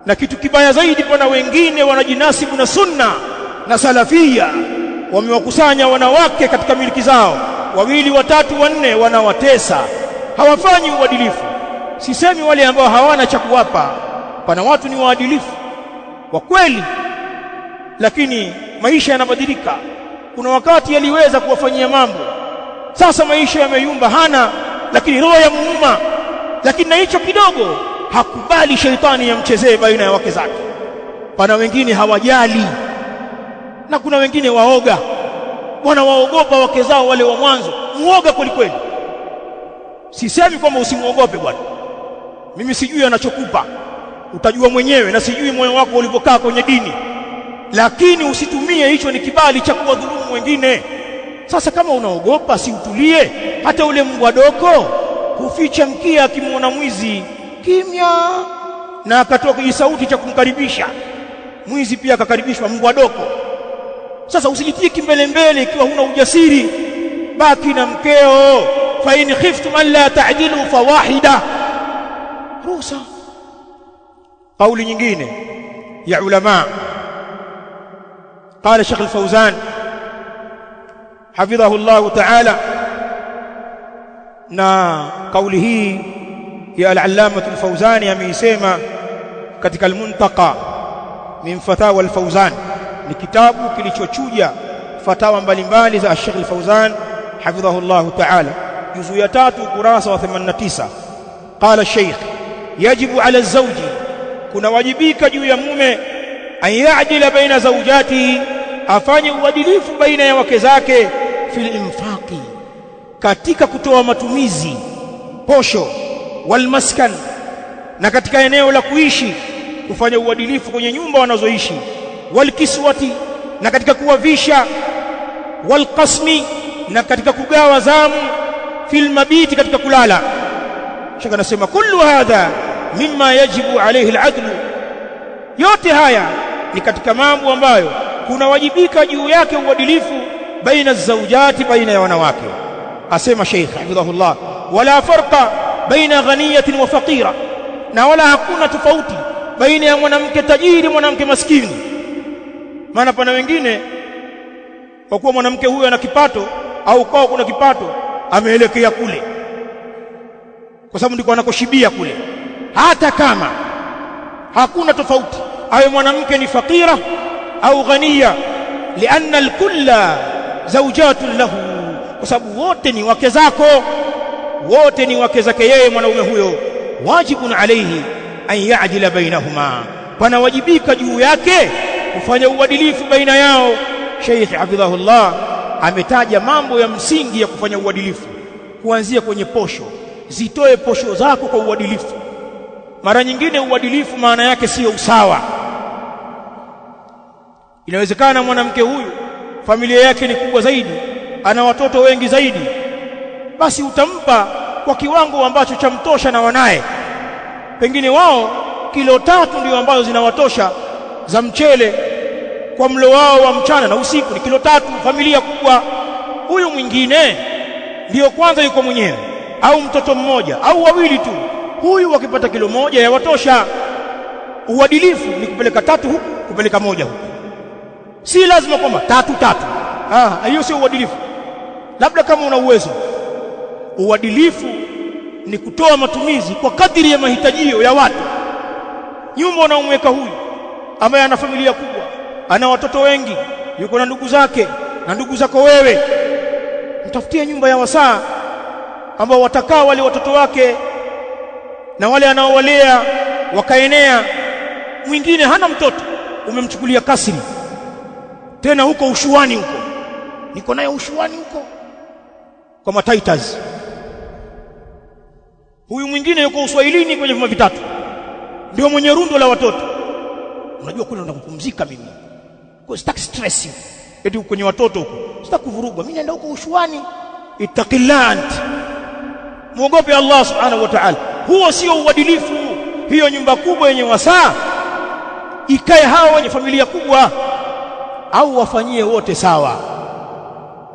Na kitu kibaya zaidi, pana wengine wanajinasibu na sunna na salafia, wamewakusanya wanawake katika miliki zao, 2, 3, 4, wanawatesa, hawafanyi uadilifu. Sisemi wale ambao hawana cha kuwapa, pana watu ni waadilifu wa kweli, lakini maisha yanabadilika. Kuna wakati aliweza kuwafanyia mambo, sasa maisha yameyumba, hana, lakini roho ya muuma, lakini na hicho kidogo hakubali sheitani yamchezee baina ya wake zake. Pana wengine hawajali, na kuna wengine waoga, wanawaogopa wake zao wale wa mwanzo, muoga kweli kweli. Sisemi kwamba usimuogope bwana, mimi sijui anachokupa, utajua mwenyewe, na sijui moyo wako ulivyokaa kwenye dini, lakini usitumie hicho ni kibali cha kuwadhulumu wengine. Sasa kama unaogopa, si utulie. Hata ule mbwa doko huficha mkia, akimwona mwizi kimya, na akatoa kijisauti cha kumkaribisha. Mwizi pia akakaribishwa, mbwa doko. Sasa usijitie kimbele mbele ikiwa huna ujasiri, baki na mkeo. Fa in khiftum alla ta'dilu fawahida, ruhusa. Kauli nyingine ya ulama, قال الشيخ الفوزان حفظه الله تعالى, na kauli hii ya al-allama al-Fawzani ameisema katika al-Muntaqa min fatawa al-Fawzan, ni kitabu kilichochuja fatawa mbalimbali za Sheikh al-Fawzan hafidhahu Allah ta'ala, juzu ya 3 ukurasa wa 89. Qala Sheikh, yajibu ala zawji, kuna wajibika juu ya mume, an ya'dila baina zawjatihi, afanye uadilifu baina ya wake zake, fil infaqi, katika kutoa matumizi, posho, wal maskan, na katika eneo la kuishi, kufanya uadilifu kwenye nyumba wanazoishi, wal kiswati, na katika kuwavisha, wal qasmi, na katika kugawa zamu, fil mabiti, katika kulala. Sheikh anasema kullu hadha mimma yajibu alayhi al-adlu, yote haya ni katika mambo ambayo kuna wajibika juu yake uadilifu baina zawjati, baina ya wanawake. Asema Sheikh hafidhahullah, wala farqa baina ghaniyatin wa faqira, na wala hakuna tofauti baina ya mwanamke tajiri mwanamke maskini. Maana pana wengine kwa kuwa mwanamke huyo ana kipato au kwao kuna kipato, ameelekea kule kwa sababu ndiko anakoshibia kule, hata kama hakuna tofauti awe mwanamke ni fakira au ghaniya, lianna alkulla zawjatun lahu, kwa sababu wote ni wake zako, wote ni wake zake yeye mwanaume huyo. Wajibun alayhi an ya'dila bainahuma, pana wajibika juu yake kufanya uadilifu baina yao. Sheikh hafidhahullah ametaja mambo ya msingi ya kufanya uadilifu, kuanzia kwenye posho. Zitoe posho zako kwa uadilifu. Mara nyingine uadilifu maana yake sio usawa. Inawezekana mwanamke huyu familia yake ni kubwa zaidi, ana watoto wengi zaidi, basi utampa kwa kiwango ambacho chamtosha na wanaye. Pengine wao kilo 3 ndio ambazo zinawatosha za mchele kwa mlo wao wa mchana na usiku, ni kilo 3, familia kubwa. Huyu mwingine ndio kwanza yuko mwenyewe, au mtoto mmoja au wawili tu, huyu wakipata kilo 1 yawatosha. Uadilifu ni kupeleka 3 huku, kupeleka 1 huku, si lazima kwamba 3. Hiyo sio uadilifu, labda kama una uwezo. Uadilifu ni kutoa matumizi kwa kadiri ya mahitajio ya watu. Nyumba unaomweka huyu ambaye ana familia kubwa, ana watoto wengi, yuko na ndugu zake na ndugu zako wewe, mtafutie nyumba ya wasaa ambao watakaa wale watoto wake na wale anaowalea wakaenea. Mwingine hana mtoto, umemchukulia kasri, tena huko ushuani, huko niko naye ushuani huko kwa mataitas. Huyu mwingine yuko uswahilini kwenye vyuma vitatu, ndio mwenye rundo la watoto. Unajua kule unakupumzika, mimi kwa sitaki stress eti kwenye watoto huko, sitaki kuvurugwa, mimi naenda huko ushuani. Ittaqillah anta, muogope Allah subhanahu wa ta'ala. Huo sio uadilifu. Hiyo nyumba kubwa yenye wasaa ikae hao wenye familia kubwa, au wafanyie wote sawa.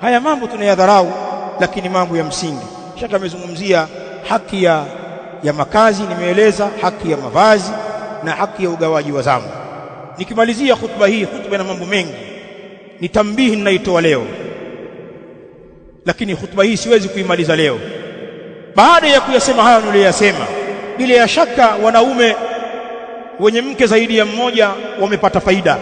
Haya mambo tunayadharau, lakini mambo ya msingi. Shaka amezungumzia haki ya makazi, nimeeleza haki ya mavazi na haki ya ugawaji wa zamu. Nikimalizia khutba hii, khutba ina mambo mengi, ni tambihi ninaitoa leo, lakini khutba hii siwezi kuimaliza leo. Baada ya kuyasema hayo niliyosema, bila ya shaka wanaume wenye mke zaidi ya mmoja wamepata faida.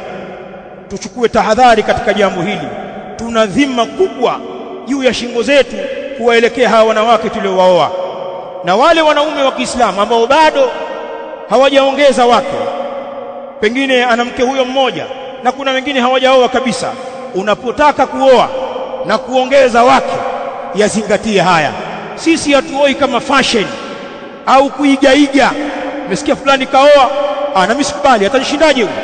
Tuchukue tahadhari katika jambo hili. Tuna dhima kubwa juu ya shingo zetu kuwaelekea hawa wanawake tuliowaoa, na wale wanaume wa Kiislamu ambao bado hawajaongeza wake. Pengine ana mke huyo mmoja na kuna wengine hawajaoa kabisa. Unapotaka kuoa na kuongeza wake, yazingatie haya. Sisi hatuoi kama fashion au kuigaiga. Umesikia fulani kaoa, na mimi sikubali, atanishindaje huyo?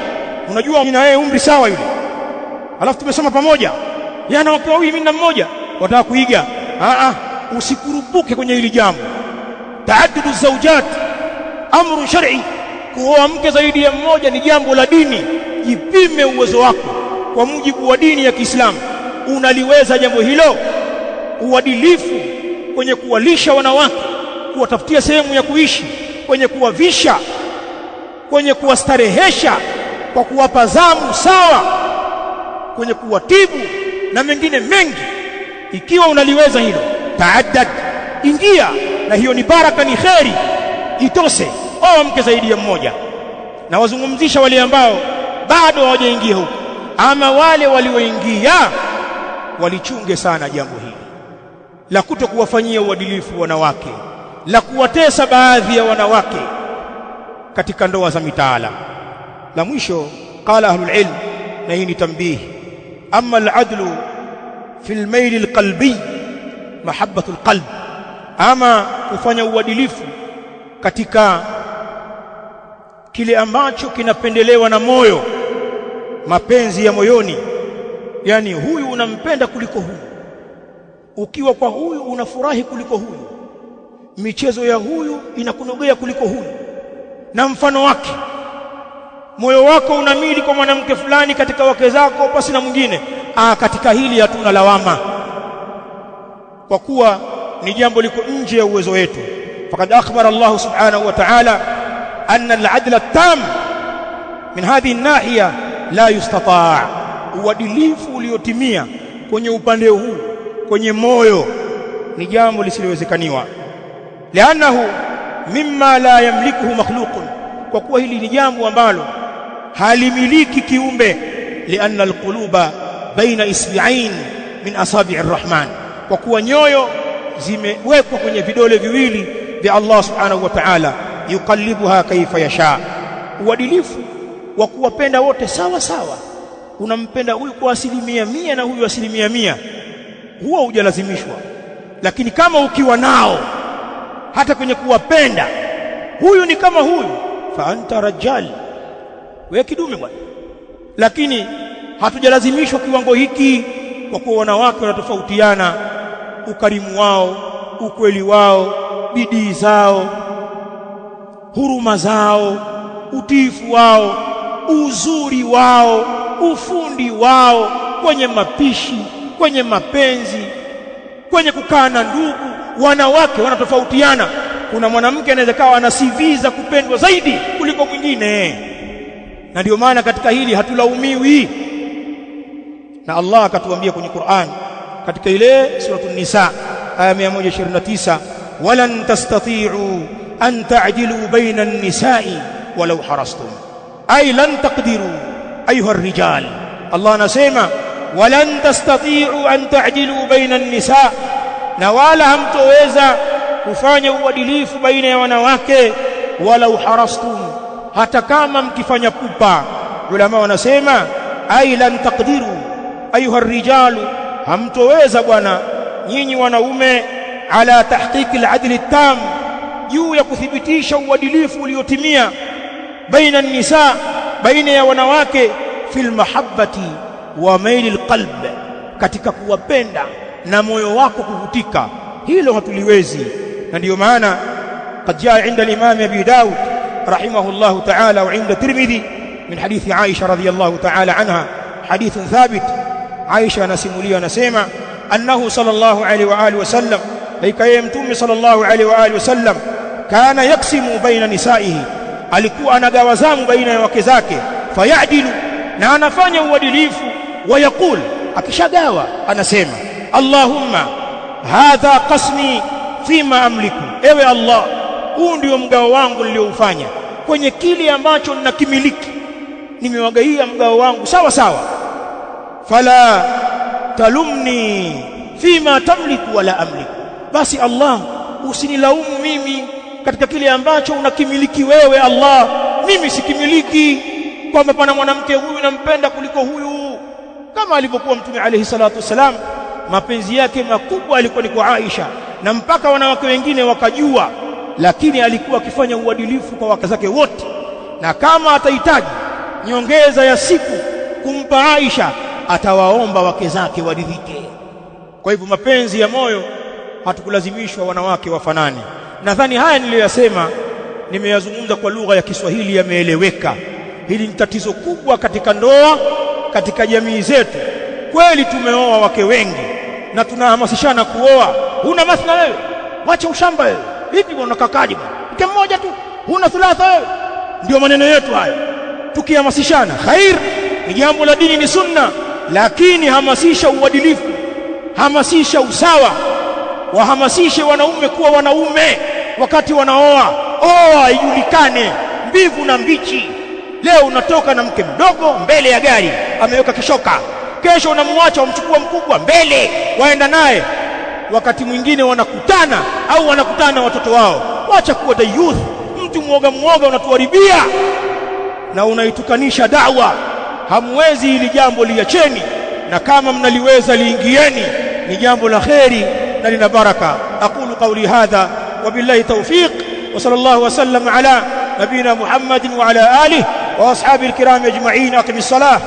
Unajua mimi na yeye umri sawa yule, alafu tumesoma pamoja, yeye ana wake wawili, mimi na mmoja, wataka kuiga. Usikurupuke kwenye hili jambo. Taaddudu zawjat amrun shar'i, kuoa mke zaidi ya mmoja ni jambo la dini. Jipime uwezo wako kwa mujibu wa dini ya Kiislamu, unaliweza jambo hilo? Uadilifu kwenye kuwalisha wanawake, kuwatafutia sehemu ya kuishi, kwenye kuwavisha, kwenye kuwastarehesha kwa kuwapa zamu sawa, kwenye kuwatibu na mengine mengi. Ikiwa unaliweza hilo, taaddad, ingia, na hiyo ni baraka, ni kheri, itose. Oa mke zaidi ya mmoja. Na wazungumzisha wale ambao bado hawajaingia huko, ama wale walioingia walichunge sana jambo hili la kutokuwafanyia uadilifu wanawake, la kuwatesa baadhi ya wanawake katika ndoa za mitaala. La mwisho, qala ahlul ilm, na hii ni tambihi, amma al-adlu fi al-mayl al-qalbi mahabbatu al-qalb, ama kufanya uadilifu katika kile ambacho kinapendelewa na moyo, mapenzi ya moyoni. Yani huyu unampenda kuliko huyu, ukiwa kwa huyu unafurahi kuliko huyu, michezo ya huyu inakunogea kuliko huyu, na mfano wake. Moyo wako unamili kwa mwanamke fulani katika wake zako pasi na mwingine. Katika hili hatuna lawama, kwa kuwa ni jambo liko nje ya uwezo wetu. Faqad akhbara Allah subhanahu wa ta'ala anna al-'adla at-tam min hadhihi an-nahiya la yustata'. Uadilifu uliotimia kwenye upande huu, kwenye moyo, ni jambo lisilowezekaniwa. Li'annahu mimma la yamlikuhu makhluqun, kwa kuwa hili ni jambo ambalo halimiliki kiumbe. Li'anna al-quluba baina isbi'ain min asabi'i ar-rahman, kwa kuwa nyoyo zimewekwa kwenye vidole viwili vya Allah subhanahu wa ta'ala, yuqallibuha kaifa yasha. Uadilifu wa kuwapenda wote sawa sawa, unampenda huyu kwa 100% na huyu 100%, huwa hujalazimishwa. Lakini kama ukiwa nao hata kwenye kuwapenda, huyu ni kama huyu, fa anta rajal, wewe kidume bwana. Lakini hatujalazimishwa kiwango hiki, kwa kuwa wanawake wanatofautiana, ukarimu wao, ukweli wao, bidii zao, huruma zao, utiifu wao, uzuri wao, ufundi wao kwenye mapishi, kwenye mapenzi, kwenye kukaa na ndugu. Wanawake wanatofautiana. Kuna mwanamke anaweza kawa ana CV za kupendwa zaidi kuliko mwingine, na ndio maana katika hili hatulaumiwi. Na Allah akatuambia kwenye Qur'an katika ile suratul Nisa aya 129, walan tastati'u an ta'dilu baina an-nisa'i walau harastum, ay lan taqdiru ayuha ar-rijal. Allah anasema walan tastati'u an ta'dilu baina an-nisa', na wala hamtoweza kufanya uadilifu baina ya wanawake, walau harastum, hata kama mkifanya pupa. Ulama wanasema ay lan taqdiru ayuha ar-rijal, hamtoweza bwana nyinyi wanaume, ala tahqiqi al-'adl at-tam, juu ya kuthibitisha uadilifu uliotimia, baina an-nisa, baina ya wanawake, fil mahabbati wa mail al-qalb, katika kuwapenda na moyo wako kuvutika. Hilo hatuliwezi. Na ndio maana qad jaa inda al-imam Abi Daud rahimahullah ta'ala wa inda Tirmidhi min hadithi Aisha radhiyallahu ta'ala anha, hadithun thabit. Aisha anasimulia, anasema annahu sallallahu alayhi wa alihi wasallam, laika yeye mtume sallallahu alayhi wa alihi wasallam, kana yaksimu baina nisaihi, alikuwa anagawa zamu baina ya wake zake, fayadilu, na anafanya uadilifu, wa yaqul, akishagawa anasema Allahumma hadha qasmi fima amliku, ewe Allah, huu ndio mgao wangu nilioufanya kwenye kile ambacho ninakimiliki, nimewagaia mgao wangu sawa sawa. Fala talumni fima tamliku wala amliku, basi Allah usinilaumu mimi katika kile ambacho unakimiliki wewe Allah, mimi sikimiliki, kwamba pana mwanamke huyu nampenda kuliko huyu. Kama alivyokuwa Mtume alayhi salatu wasalam, mapenzi yake makubwa alikuwa ni kwa Aisha, na mpaka wanawake wengine wakajua, lakini alikuwa akifanya uadilifu kwa wake zake wote, na kama atahitaji nyongeza ya siku kumpa Aisha, atawaomba wake zake waridhike. Kwa hivyo mapenzi ya moyo, hatukulazimishwa wanawake wafanane. Nadhani haya niliyoyasema nimeyazungumza kwa lugha ya Kiswahili yameeleweka. Hili ni tatizo kubwa katika ndoa, katika jamii zetu. Kweli tumeoa wake wengi na tunahamasishana kuoa. Huna mathna wewe, wacha ushamba wewe. Hivi unakakaje bwana? Mke mmoja tu, huna thulatha wewe. Ndio maneno yetu haya. Tukihamasishana khair, ni jambo la dini, ni sunna, lakini hamasisha uadilifu, hamasisha usawa, wahamasishe wanaume kuwa wanaume wakati wanaoa. Oa ijulikane mbivu na mbichi. Leo unatoka na mke mdogo mbele ya gari ameweka kishoka, kesho unamwacha umchukua mkubwa mbele waenda naye. Wakati mwingine wanakutana au wanakutana watoto wao. Wacha kuwa the youth, mtu muoga unatuharibia na unaitukanisha da'wa. Hamwezi hili jambo liacheni, na kama mnaliweza liingieni, ni jambo la kheri na lina baraka. Aqulu qawli hadha wa billahi tawfiq wa sallallahu wa sallam ala nabina Muhammadin wa ala alihi wa ashabihi alkiram ajma'in. Aqimis salah.